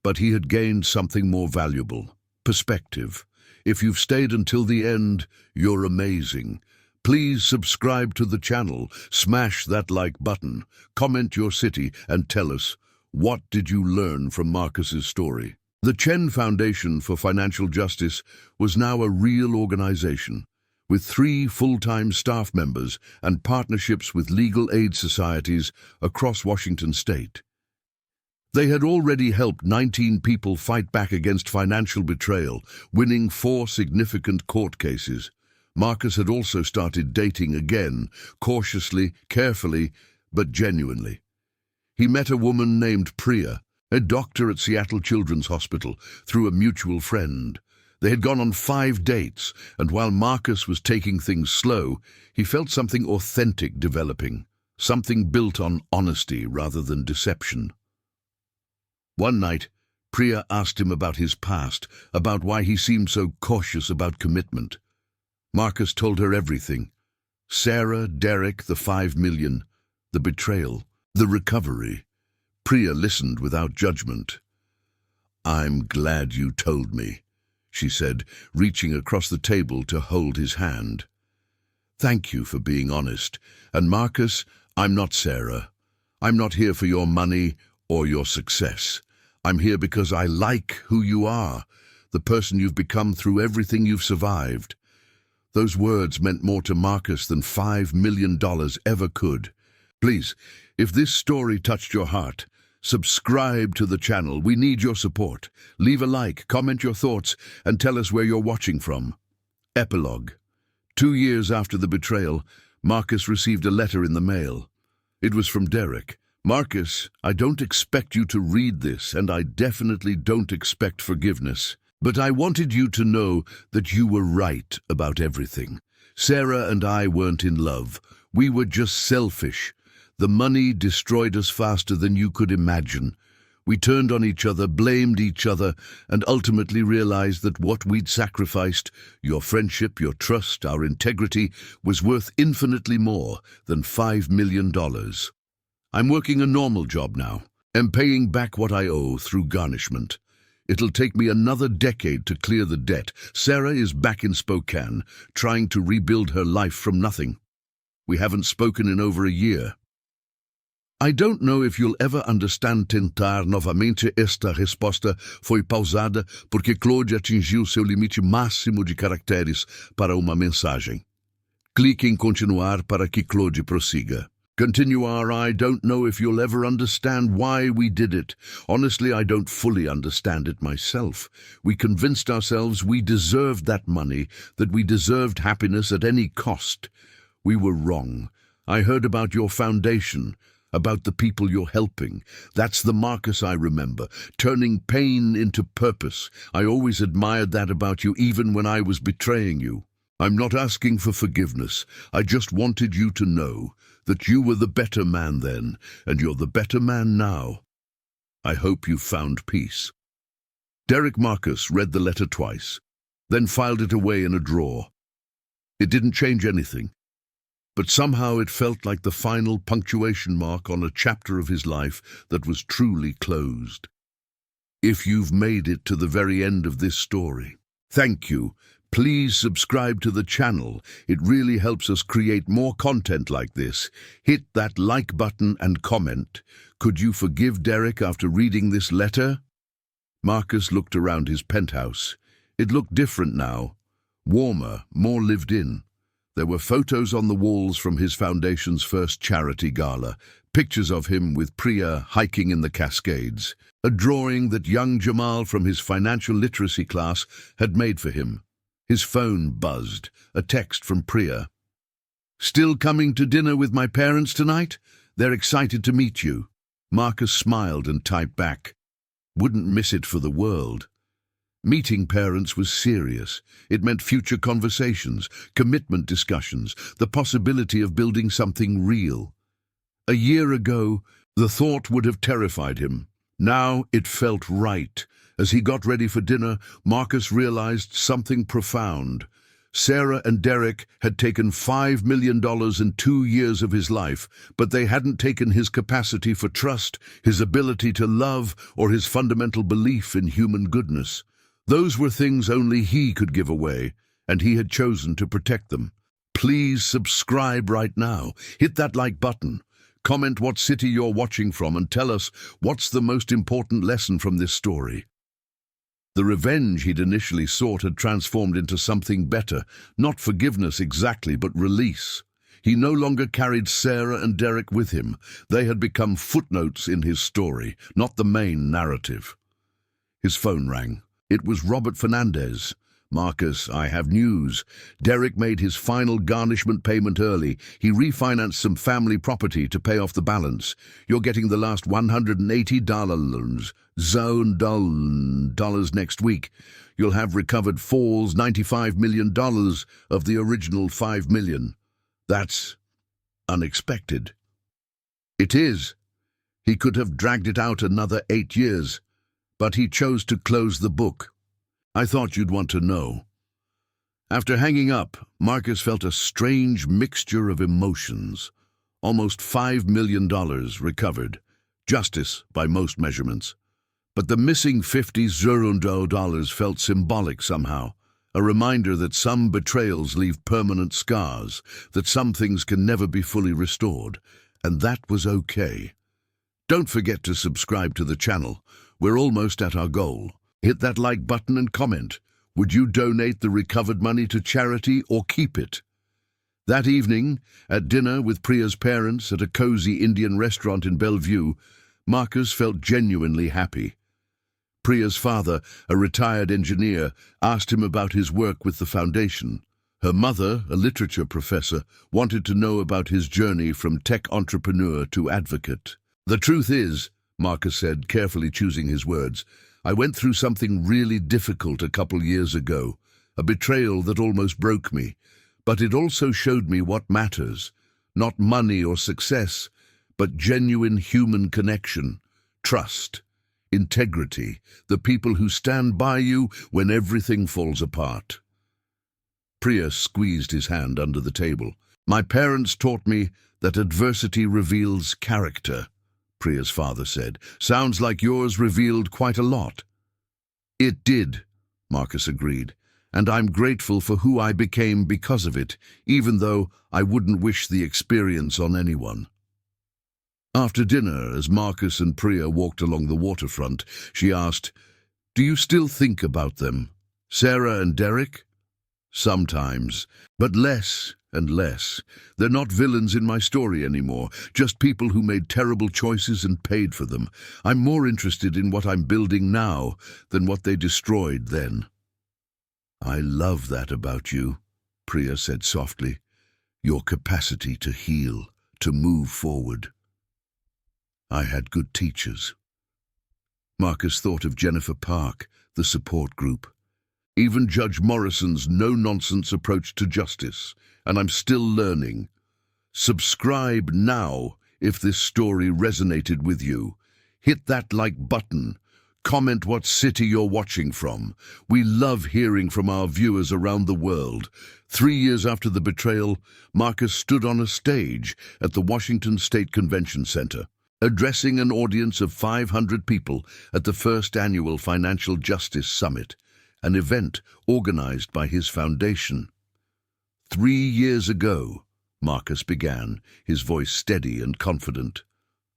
but he had gained something more valuable: perspective. If you've stayed until the end, you're amazing. Please subscribe to the channel, smash that like button, comment your city, and tell us, what did you learn from Marcus's story? The Chen Foundation for Financial Justice was now a real organization, with 3 full-time staff members and partnerships with legal aid societies across Washington state. They had already helped 19 people fight back against financial betrayal, winning 4 significant court cases. Marcus had also started dating again, cautiously, carefully, but genuinely. He met a woman named Priya, a doctor at Seattle Children's Hospital, through a mutual friend. They had gone on 5 dates, and while Marcus was taking things slow, he felt something authentic developing, something built on honesty rather than deception. One night, Priya asked him about his past, about why he seemed so cautious about commitment. Marcus told her everything. Sarah, Derek, the $5 million, the betrayal, the recovery. Priya listened without judgment. "I'm glad you told me," she said, reaching across the table to hold his hand. "Thank you for being honest. And Marcus, I'm not Sarah. I'm not here for your money or your success. I'm here because I like who you are, the person you've become through everything you've survived." Those words meant more to Marcus than $5 million ever could. Please, if this story touched your heart, subscribe to the channel. We need your support. Leave a like, comment your thoughts, and tell us where you're watching from. Epilogue. 2 years after the betrayal, Marcus received a letter in the mail. It was from Derek. "Marcus, I don't expect you to read this, and I definitely don't expect forgiveness. But I wanted you to know that you were right about everything. Sarah and I weren't in love. We were just selfish. The money destroyed us faster than you could imagine. We turned on each other, blamed each other, and ultimately realized that what we'd sacrificed, your friendship, your trust, our integrity, was worth infinitely more than $5 million. I'm working a normal job now, and paying back what I owe through garnishment. It'll take me another decade to clear the debt. Sarah is back in Spokane, trying to rebuild her life from nothing. We haven't spoken in over a year. I don't know if you'll ever understand. Tentar novamente esta resposta foi pausada porque Claude atingiu seu limite máximo de caracteres para uma mensagem. Clique em continuar para que Claude prossiga. Continue. I don't know if you'll ever understand why we did it. Honestly, I don't fully understand it myself. We convinced ourselves we deserved that money, that we deserved happiness at any cost. We were wrong. I heard about your foundation, about the people you're helping. That's the Marcus I remember, turning pain into purpose. I always admired that about you, even when I was betraying you. I'm not asking for forgiveness. I just wanted you to know that you were the better man then, and you're the better man now. I hope you've found peace. Derek Marcus read the letter twice, then filed it away in a drawer. It didn't change anything, but somehow it felt like the final punctuation mark on a chapter of his life that was truly closed. If you've made it to the very end of this story, thank you. Please subscribe to the channel. It really helps us create more content like this. Hit that like button and comment. Could you forgive Derek after reading this letter? Marcus looked around his penthouse. It looked different now. Warmer, more lived in. There were photos on the walls from his foundation's first charity gala, pictures of him with Priya hiking in the Cascades, a drawing that young Jamal from his financial literacy class had made for him. His phone buzzed, a text from Priya. Still coming to dinner with my parents tonight? They're excited to meet you. Marcus smiled and typed back. Wouldn't miss it for the world. Meeting parents was serious. It meant future conversations, commitment discussions, the possibility of building something real. A year ago, the thought would have terrified him. Now it felt right. As he got ready for dinner, Marcus realized something profound. Sarah and Derek had taken $5 million in 2 years of his life, but they hadn't taken his capacity for trust, his ability to love, or his fundamental belief in human goodness. Those were things only he could give away, and he had chosen to protect them. Please subscribe right now. Hit that like button. Comment what city you're watching from and tell us what's the most important lesson from this story. The revenge he'd initially sought had transformed into something better, not forgiveness exactly, but release. He no longer carried Sarah and Derek with him. They had become footnotes in his story, not the main narrative. His phone rang. It was Robert Fernandez. Marcus, I have news. Derek made his final garnishment payment early. He refinanced some family property to pay off the balance. You're getting the last $180 dollars next week. You'll have recovered Fall's $95 million of the original $5 million. That's unexpected. It is. He could have dragged it out another 8 years, but he chose to close the book. I thought you'd want to know. After hanging up, Marcus felt a strange mixture of emotions. Almost $5 million recovered. Justice by most measurements. But the missing $50,000 felt symbolic somehow. A reminder that some betrayals leave permanent scars, that some things can never be fully restored. And that was okay. Don't forget to subscribe to the channel. We're almost at our goal. Hit that like button and comment. Would you donate the recovered money to charity or keep it? That evening, at dinner with Priya's parents at a cozy Indian restaurant in Bellevue, Marcus felt genuinely happy. Priya's father, a retired engineer, asked him about his work with the foundation. Her mother, a literature professor, wanted to know about his journey from tech entrepreneur to advocate. The truth is, Marcus said, carefully choosing his words, I went through something really difficult a couple years ago, a betrayal that almost broke me, but it also showed me what matters, not money or success, but genuine human connection, trust. integrity, the people who stand by you when everything falls apart. Priya squeezed his hand under the table. My parents taught me that adversity reveals character, Priya's father said. Sounds like yours revealed quite a lot. It did, Marcus agreed, and I'm grateful for who I became because of it, even though I wouldn't wish the experience on anyone. After dinner, as Marcus and Priya walked along the waterfront, she asked, Do you still think about them, Sarah and Derek? Sometimes, but less and less. They're not villains in my story anymore, just people who made terrible choices and paid for them. I'm more interested in what I'm building now than what they destroyed then. I love that about you, Priya said softly. Your capacity to heal, to move forward. I had good teachers. Marcus thought of Jennifer Park, the support group. Even Judge Morrison's no-nonsense approach to justice, and I'm still learning. Subscribe now if this story resonated with you. Hit that like button. Comment what city you're watching from. We love hearing from our viewers around the world. 3 years after the betrayal, Marcus stood on a stage at the Washington State Convention Center, addressing an audience of 500 people at the first annual Financial Justice Summit, an event organized by his foundation. 3 years ago, Marcus began, his voice steady and confident.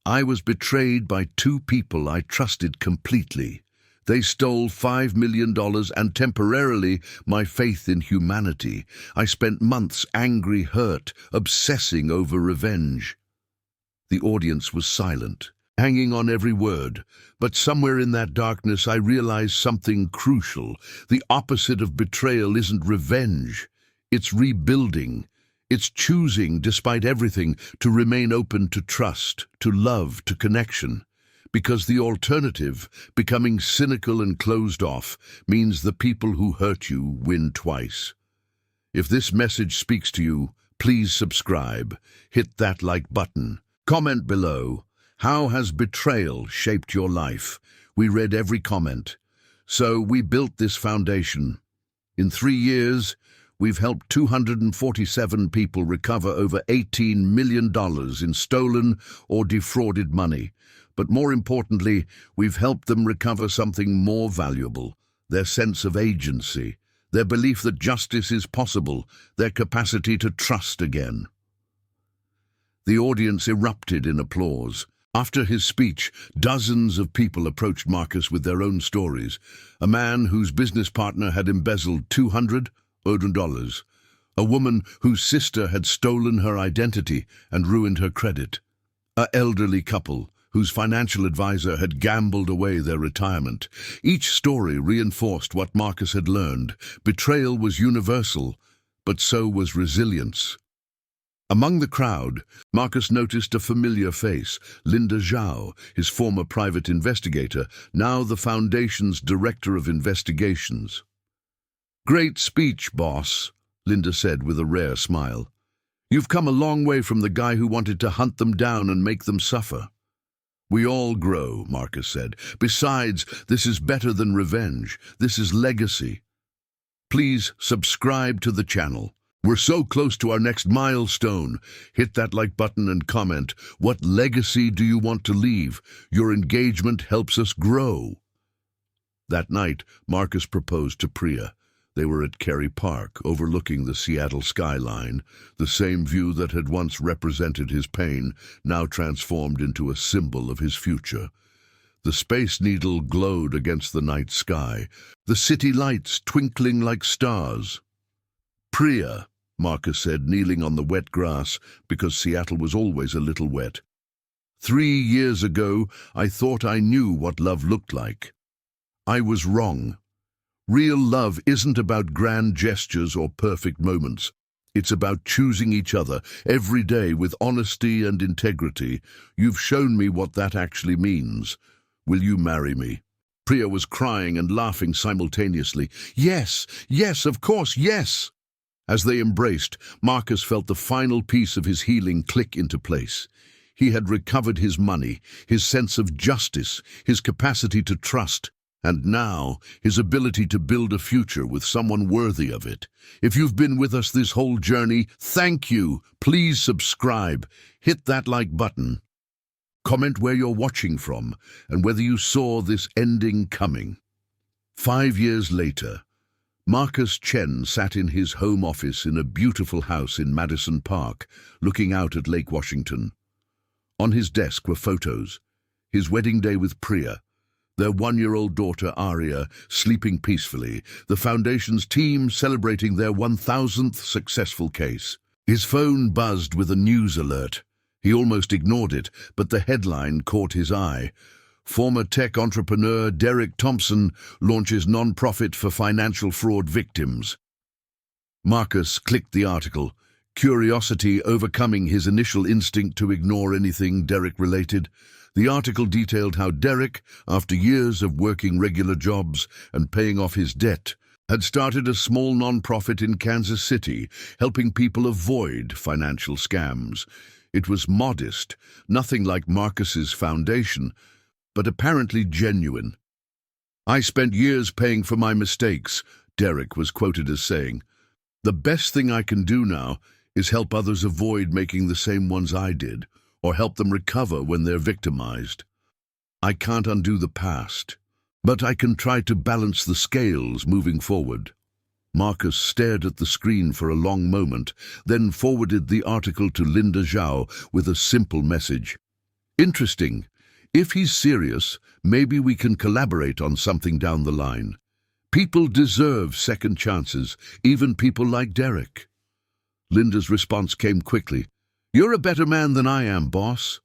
I was betrayed by 2 people I trusted completely. They stole $5 million and temporarily my faith in humanity. I spent months angry, hurt, obsessing over revenge. The audience was silent, hanging on every word, but somewhere in that darkness I realized something crucial. The opposite of betrayal isn't revenge. It's rebuilding. It's choosing, despite everything, to remain open to trust, to love, to connection. Because the alternative, becoming cynical and closed off, means the people who hurt you win twice. If this message speaks to you, please subscribe. Hit that like button. Comment below. How has betrayal shaped your life? We read every comment. So we built this foundation. In 3 years, we've helped 247 people recover over $18 million in stolen or defrauded money. But more importantly, we've helped them recover something more valuable, their sense of agency, their belief that justice is possible, their capacity to trust again. The audience erupted in applause. After his speech, dozens of people approached Marcus with their own stories. A man whose business partner had embezzled $200,000. A woman whose sister had stolen her identity and ruined her credit. An elderly couple whose financial advisor had gambled away their retirement. Each story reinforced what Marcus had learned. Betrayal was universal, but so was resilience. Among the crowd, Marcus noticed a familiar face, Linda Zhao, his former private investigator, now the Foundation's Director of Investigations. Great speech, boss, Linda said with a rare smile. You've come a long way from the guy who wanted to hunt them down and make them suffer. We all grow, Marcus said. Besides, this is better than revenge. This is legacy. Please subscribe to the channel. We're so close to our next milestone. Hit that like button and comment. What legacy do you want to leave? Your engagement helps us grow. That night, Marcus proposed to Priya. They were at Kerry Park, overlooking the Seattle skyline, the same view that had once represented his pain, now transformed into a symbol of his future. The Space Needle glowed against the night sky, the city lights twinkling like stars. Priya, Marcus said, kneeling on the wet grass, because Seattle was always a little wet. 3 years ago, I thought I knew what love looked like. I was wrong. Real love isn't about grand gestures or perfect moments. It's about choosing each other every day with honesty and integrity. You've shown me what that actually means. Will you marry me? Priya was crying and laughing simultaneously. Yes, yes, of course, yes. As they embraced, Marcus felt the final piece of his healing click into place. He had recovered his money, his sense of justice, his capacity to trust, and now his ability to build a future with someone worthy of it. If you've been with us this whole journey, thank you. Please subscribe. Hit that like button. Comment where you're watching from and whether you saw this ending coming. 5 years later, Marcus Chen sat in his home office in a beautiful house in Madison Park, looking out at Lake Washington. On his desk were photos, his wedding day with Priya, their 1-year-old daughter Arya sleeping peacefully, the Foundation's team celebrating their 1,000th successful case. His phone buzzed with a news alert. He almost ignored it, but the headline caught his eye. Former tech entrepreneur Derek Thompson launches non-profit for financial fraud victims. Marcus clicked the article, curiosity overcoming his initial instinct to ignore anything Derek-related. The article detailed how Derek, after years of working regular jobs and paying off his debt, had started a small non-profit in Kansas City, helping people avoid financial scams. It was modest, nothing like Marcus's foundation, but apparently genuine. "I spent years paying for my mistakes," Derek was quoted as saying. "The best thing I can do now is help others avoid making the same ones I did, or help them recover when they're victimized. I can't undo the past, but I can try to balance the scales moving forward." Marcus stared at the screen for a long moment, then forwarded the article to Linda Zhao with a simple message. "Interesting. If he's serious, maybe we can collaborate on something down the line. People deserve second chances, even people like Derek." Linda's response came quickly. "You're a better man than I am, boss.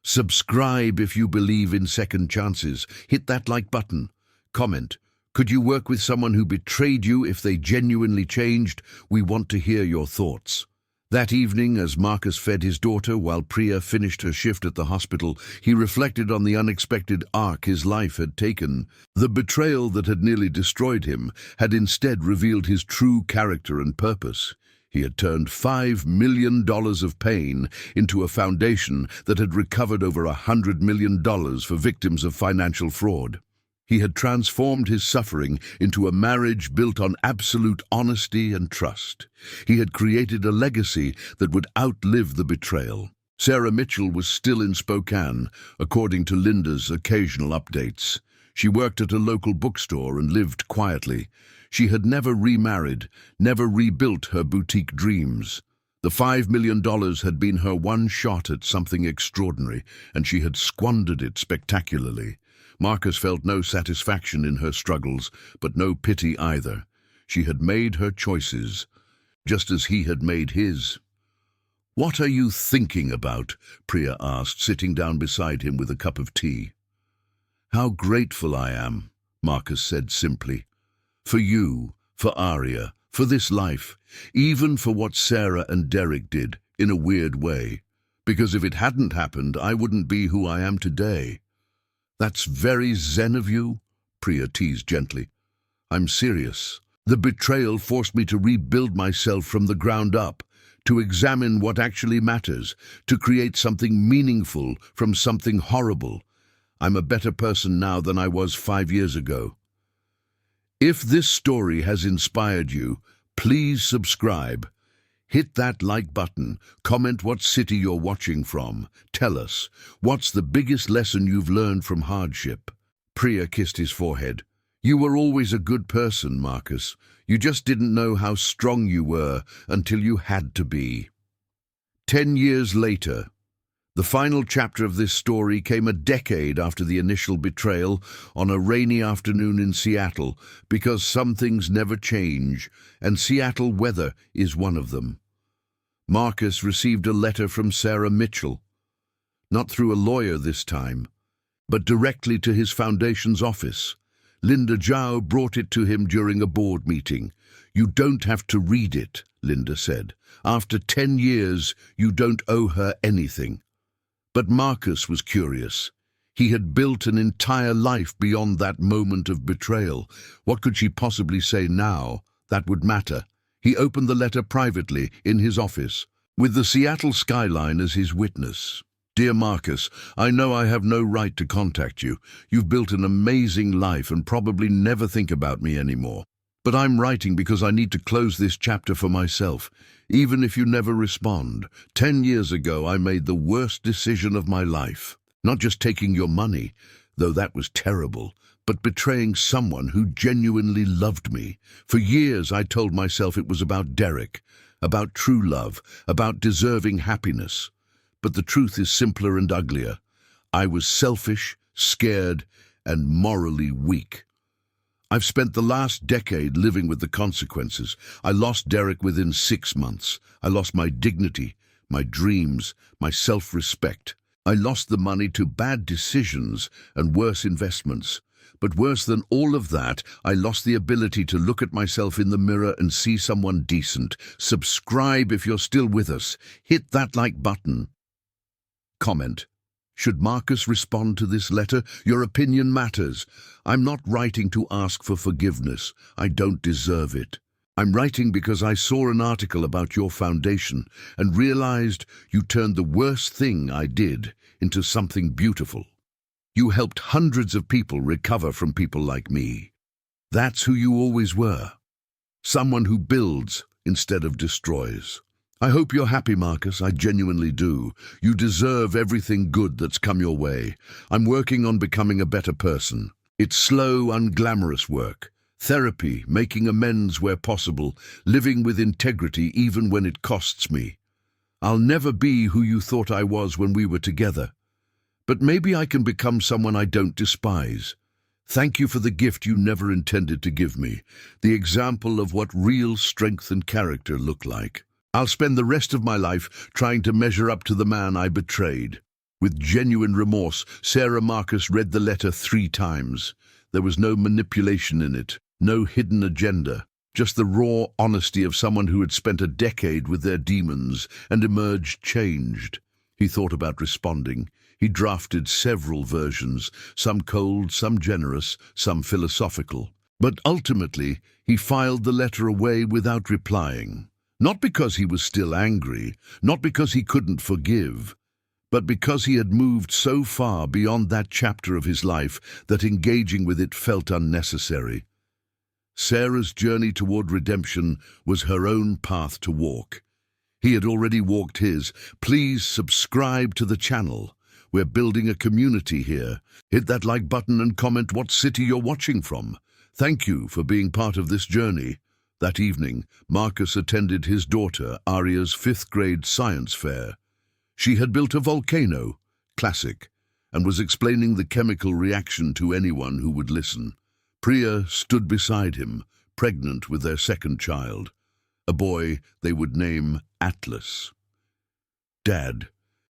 Subscribe if you believe in second chances. Hit that like button. Comment. Could you work with someone who betrayed you if they genuinely changed? We want to hear your thoughts." That evening, as Marcus fed his daughter while Priya finished her shift at the hospital, he reflected on the unexpected arc his life had taken. The betrayal that had nearly destroyed him had instead revealed his true character and purpose. He had turned $5 million of pain into a foundation that had recovered over $100 million for victims of financial fraud. He had transformed his suffering into a marriage built on absolute honesty and trust. He had created a legacy that would outlive the betrayal. Sarah Mitchell was still in Spokane, according to Linda's occasional updates. She worked at a local bookstore and lived quietly. She had never remarried, never rebuilt her boutique dreams. The $5 million had been her one shot at something extraordinary, and she had squandered it spectacularly. Marcus felt no satisfaction in her struggles, but no pity either. She had made her choices, just as he had made his. "What are you thinking about?" Priya asked, sitting down beside him with a cup of tea. "How grateful I am," Marcus said simply. "For you, for Arya, for this life, even for what Sarah and Derek did, in a weird way. Because if it hadn't happened, I wouldn't be who I am today." "That's very zen of you," Priya teased gently. "I'm serious. The betrayal forced me to rebuild myself from the ground up, to examine what actually matters, to create something meaningful from something horrible. I'm a better person now than I was 5 years ago." If this story has inspired you, please subscribe. Hit that like button, comment what city you're watching from. Tell us, what's the biggest lesson you've learned from hardship? Priya kissed his forehead. "You were always a good person, Marcus. You just didn't know how strong you were until you had to be." 10 years later. The final chapter of this story came a decade after the initial betrayal, on a rainy afternoon in Seattle, because some things never change, and Seattle weather is one of them. Marcus received a letter from Sarah Mitchell, not through a lawyer this time, but directly to his foundation's office. Linda Zhao brought it to him during a board meeting. "You don't have to read it," Linda said. "After 10 years, you don't owe her anything." But Marcus was curious. He had built an entire life beyond that moment of betrayal. What could she possibly say now that would matter? He opened the letter privately in his office, with the Seattle skyline as his witness. Dear Marcus, I know I have no right to contact you. You've built an amazing life and probably never think about me anymore. But I'm writing because I need to close this chapter for myself, even if you never respond. 10 years ago, I made the worst decision of my life. Not just taking your money, though that was terrible, but betraying someone who genuinely loved me. For years, I told myself it was about Derek, about true love, about deserving happiness. But the truth is simpler and uglier. I was selfish, scared, and morally weak. I've spent the last decade living with the consequences. I lost Derek within 6 months. I lost my dignity, my dreams, my self-respect. I lost the money to bad decisions and worse investments. But worse than all of that, I lost the ability to look at myself in the mirror and see someone decent. Subscribe if you're still with us. Hit that like button. Comment. Should Marcus respond to this letter? Your opinion matters. I'm not writing to ask for forgiveness. I don't deserve it. I'm writing because I saw an article about your foundation and realized you turned the worst thing I did into something beautiful. You helped hundreds of people recover from people like me. That's who you always were. Someone who builds instead of destroys. I hope you're happy, Marcus. I genuinely do. You deserve everything good that's come your way. I'm working on becoming a better person. It's slow, unglamorous work. Therapy, making amends where possible, living with integrity even when it costs me. I'll never be who you thought I was when we were together. But maybe I can become someone I don't despise. Thank you for the gift you never intended to give me, the example of what real strength and character look like. I'll spend the rest of my life trying to measure up to the man I betrayed. With genuine remorse, Sarah Marcus read the letter 3 times. There was no manipulation in it, no hidden agenda, just the raw honesty of someone who had spent a decade with their demons and emerged changed. He thought about responding. He drafted several versions, some cold, some generous, some philosophical. But ultimately, he filed the letter away without replying. Not because he was still angry, not because he couldn't forgive, but because he had moved so far beyond that chapter of his life that engaging with it felt unnecessary. Sarah's journey toward redemption was her own path to walk. He had already walked his. Please subscribe to the channel. We're building a community here. Hit that like button and comment what city you're watching from. Thank you for being part of this journey. That evening, Marcus attended his daughter Aria's 5th grade science fair. She had built a volcano, classic, and was explaining the chemical reaction to anyone who would listen. Priya stood beside him, pregnant with their 2nd child, a boy they would name Atlas. "Dad,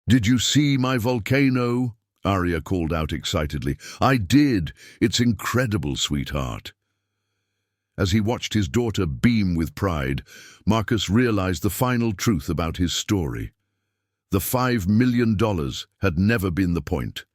did you see my volcano?" Aria called out excitedly. "I did. It's incredible, sweetheart." As he watched his daughter beam with pride, Marcus realized the final truth about his story. The $5 million had never been the point.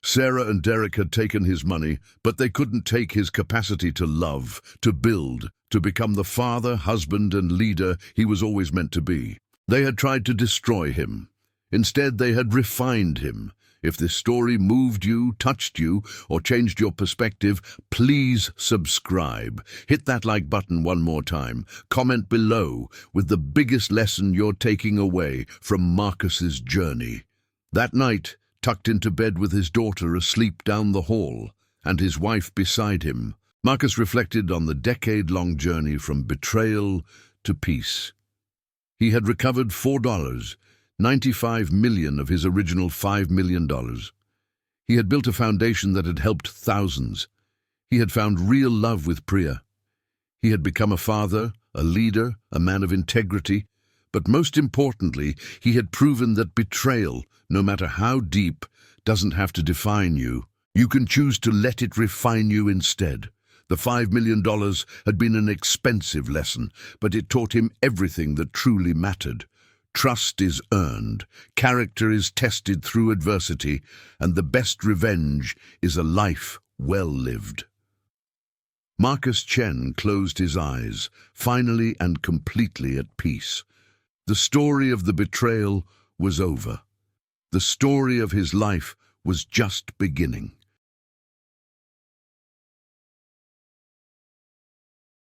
Sarah and Derek had taken his money, but they couldn't take his capacity to love, to build, to become the father, husband, and leader he was always meant to be. They had tried to destroy him. Instead, they had refined him. If this story moved you, touched you, or changed your perspective, please subscribe. Hit that like button one more time. Comment below with the biggest lesson you're taking away from Marcus's journey. That night, tucked into bed with his daughter asleep down the hall, and his wife beside him, Marcus reflected on the decade-long journey from betrayal to peace. He had recovered $4, 95 million of his original $5 million. He had built a foundation that had helped thousands. He had found real love with Priya. He had become a father, a leader, a man of integrity, but most importantly, he had proven that betrayal, no matter how deep, doesn't have to define you. You can choose to let it refine you instead. The $5 million had been an expensive lesson, but it taught him everything that truly mattered. Trust is earned, character is tested through adversity, and the best revenge is a life well lived. Marcus Chen closed his eyes, finally and completely at peace. The story of the betrayal was over. The story of his life was just beginning.